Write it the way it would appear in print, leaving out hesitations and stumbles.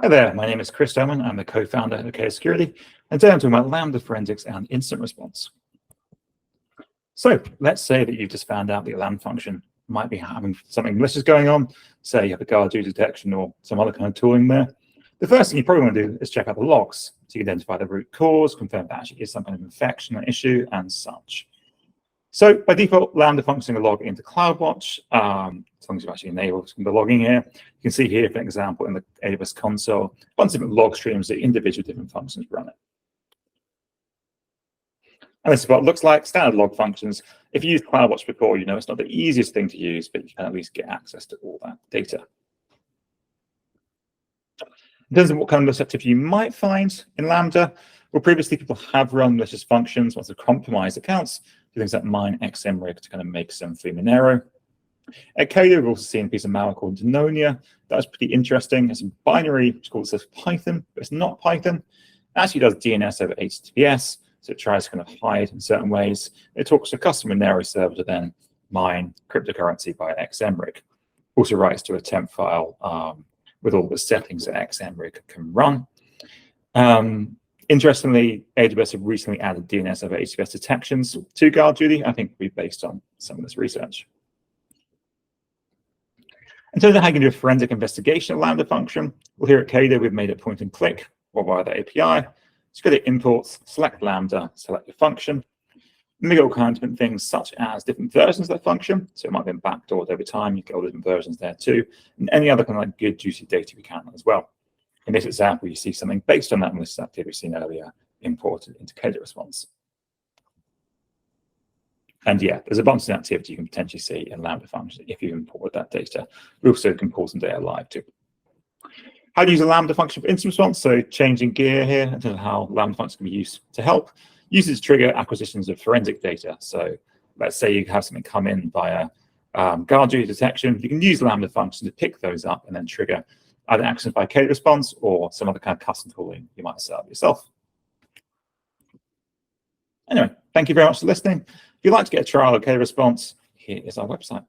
Hi there, my name is Chris Oman. I'm the co-founder of KO Security, and today I'm talking about Lambda forensics and incident response. So let's say that you've just found out that your Lambda function might be having something malicious going on. Say you have a guard duty detection or some other kind of tooling there. The first thing you probably want to do is check out the logs so you can identify the root cause, confirm that actually is some kind of infection or issue, and such. So by default, Lambda functions will log into CloudWatch. As long as you've actually enabled the logging here, you can see here, for example, in the AWS console, a bunch of different log streams that individual different functions run it. And this is what it looks like, standard log functions. If you used CloudWatch before, you know it's not the easiest thing to use, but you can at least get access to all that data. In terms of what kind of malicious activity you might find in Lambda, well, previously people have run malicious functions once they've compromised accounts, do things like mine XMRig to kind of make some Fluminero. At KO, we've also seen a piece of malware called Denonia. That was pretty interesting. It's a binary, which calls this Python, but it's not Python. It actually does DNS over HTTPS, so it tries to kind of hide in certain ways. It talks to a custom Monero server to then mine cryptocurrency by XMRig. Also writes to a temp file with all the settings that XMRig can run. Interestingly, AWS have recently added DNS over HTTPS detections to guard duty, I think based on some of this research. In terms of how you can do a forensic investigation of Lambda function, well, here at KO, we've made it point and click or via the API. So go to imports, select Lambda, select your function. And we get all kinds of different things, such as different versions of that function. So it might have been backdoored over time. You get all different versions there too, and any other kind of like good, juicy data we can as well. In this example, you see something based on that malicious activity we've seen earlier imported into KO response. And yeah, there's a bunch of activity you can potentially see in Lambda function if you import that data. We also can pull some data live too. How to use a Lambda function for incident response? So changing gear here in terms of how Lambda function can be used to help. Uses to trigger acquisitions of forensic data. So let's say you have something come in via guard duty detection. You can use Lambda function to pick those up and then trigger either actions by KO response or some other kind of custom tooling you might set up yourself. Anyway, thank you very much for listening. If you'd like to get a trial of KO response, here is our website.